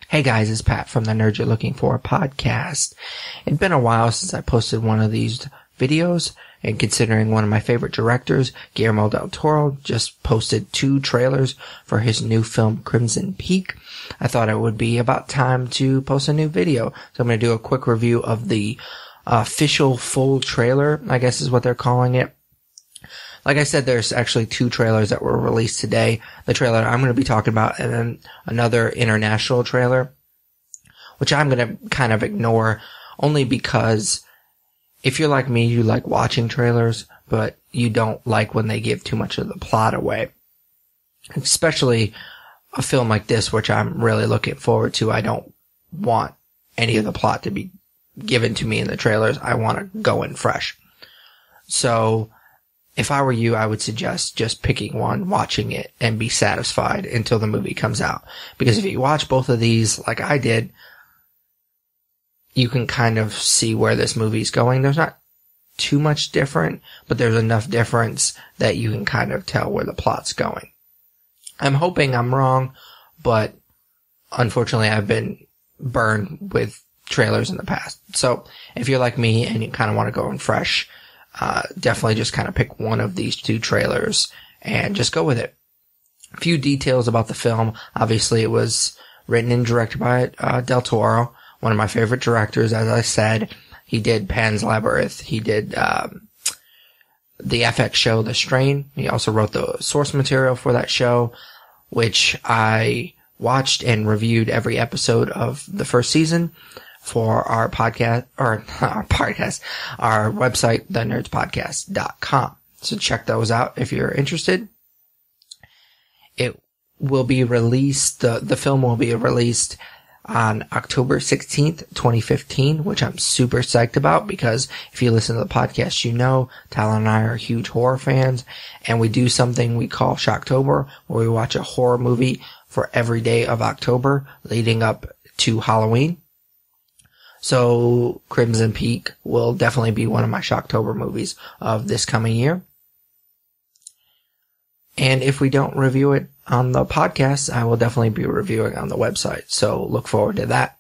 Hey guys, it's Pat from the Nerd You're Looking For podcast. It's been a while since I posted one of these videos, and considering one of my favorite directors, Guillermo Del Toro, just posted 2 trailers for his new film Crimson Peak, I thought it would be about time to post a new video. So I'm going to do a quick review of the official full trailer, I guess is what they're calling it. Like I said, there's actually 2 trailers that were released today. The trailer I'm going to be talking about, and then another international trailer, which I'm going to kind of ignore only because if you're like me, you like watching trailers, but you don't like when they give too much of the plot away. Especially a film like this, which I'm really looking forward to. I don't want any of the plot to be given to me in the trailers. I want to go in fresh. So if I were you, I would suggest just picking one, watching it, and be satisfied until the movie comes out. Because if you watch both of these like I did, you can kind of see where this movie's going. There's not too much different, but there's enough difference that you can kind of tell where the plot's going. I'm hoping I'm wrong, but unfortunately I've been burned with trailers in the past. So if you're like me and you kind of want to go in fresh, definitely just kind of pick one of these 2 trailers and just go with it. A few details about the film. Obviously, it was written and directed by Del Toro, one of my favorite directors. As I said, he did Pan's Labyrinth. He did the FX show The Strain. He also wrote the source material for that show, which I watched and reviewed every episode of the first season for our podcast, or our website, thenerdspodcast.com. So check those out if you're interested. It will be released, the film will be released on October 16th, 2015, which I'm super psyched about because if you listen to the podcast, you know Tyler and I are huge horror fans, and we do something we call Shocktober, where we watch a horror movie for every day of October leading up to Halloween. So Crimson Peak will definitely be one of my Shocktober movies of this coming year. And if we don't review it on the podcast, I will definitely be reviewing on the website. So look forward to that.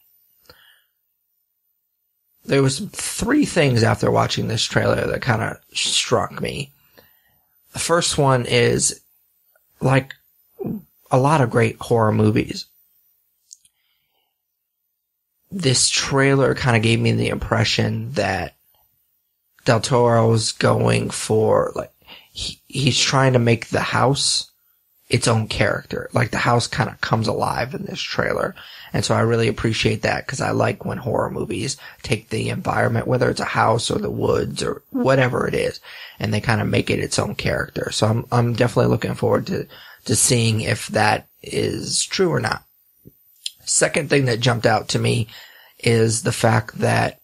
There was 3 things after watching this trailer that kind of struck me. The first one is, like a lot of great horror movies, this trailer kind of gave me the impression that Del Toro's going for, like, he's trying to make the house its own character. Like, the house kind of comes alive in this trailer. And so I really appreciate that because I like when horror movies take the environment, whether it's a house or the woods or whatever it is, and they kind of make it its own character. So I'm definitely looking forward to seeing if that is true or not. Second thing that jumped out to me is the fact that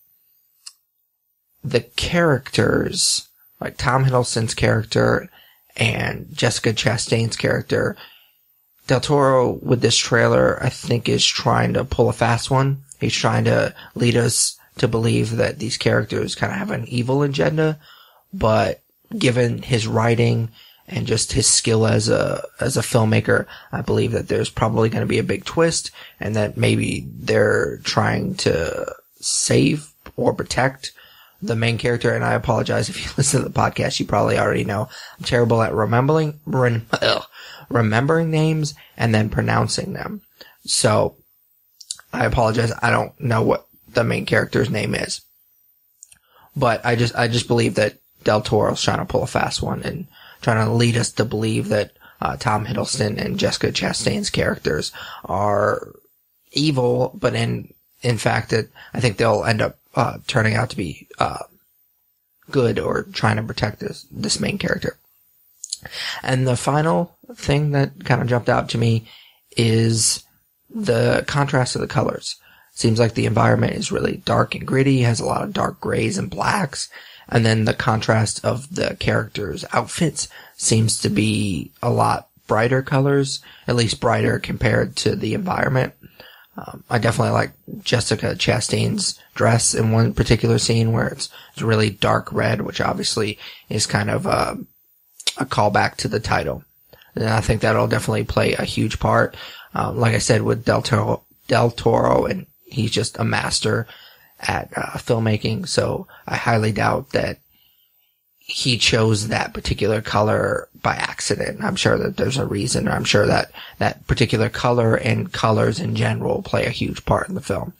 the characters, like Tom Hiddleston's character and Jessica Chastain's character, Del Toro with this trailer, I think, is trying to pull a fast one. He's trying to lead us to believe that these characters kind of have an evil agenda, but given his writing and just his skill as a filmmaker, I believe that there's probably going to be a big twist, and that maybe they're trying to save or protect the main character. And I apologize if you listen to the podcast, you probably already know I'm terrible at remembering names and then pronouncing them. So I apologize. I don't know what the main character's name is, but I just believe that Del Toro's trying to pull a fast one and trying to lead us to believe that Tom Hiddleston and Jessica Chastain's characters are evil, but in fact that I think they'll end up turning out to be good or trying to protect this main character. And the final thing that kind of jumped out to me is the contrast of the colors. Seems like the environment is really dark and gritty, has a lot of dark grays and blacks, and then the contrast of the characters' outfits seems to be a lot brighter colors, at least brighter compared to the environment. I definitely like Jessica Chastain's dress in one particular scene where it's really dark red, which obviously is kind of a callback to the title. And I think that'll definitely play a huge part. Like I said, with Del Del Toro, and he's just a master at filmmaking, so I highly doubt that he chose that particular color by accident. I'm sure that there's a reason. I'm sure that that particular color and colors in general play a huge part in the film.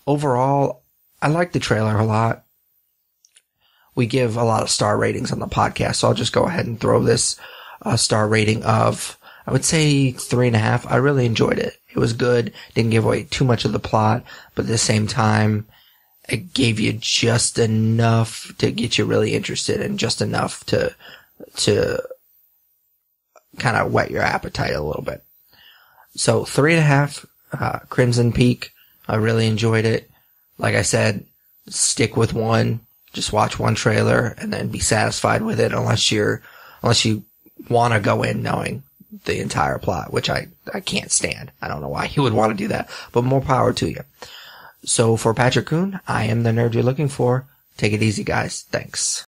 Overall, I like the trailer a lot. We give a lot of star ratings on the podcast, so I'll just go ahead and throw this star rating of, I would say 3.5. I really enjoyed it. It was good. Didn't give away too much of the plot, but at the same time, it gave you just enough to get you really interested and just enough to kind of whet your appetite a little bit. So 3.5, Crimson Peak. I really enjoyed it. Like I said, stick with one. Just watch one trailer and then be satisfied with it unless you want to go in knowing the entire plot, which I can't stand. I don't know why you would want to do that, but more power to you. So for Patrick Kuhn, I am the nerd you're looking for. Take it easy, guys. Thanks.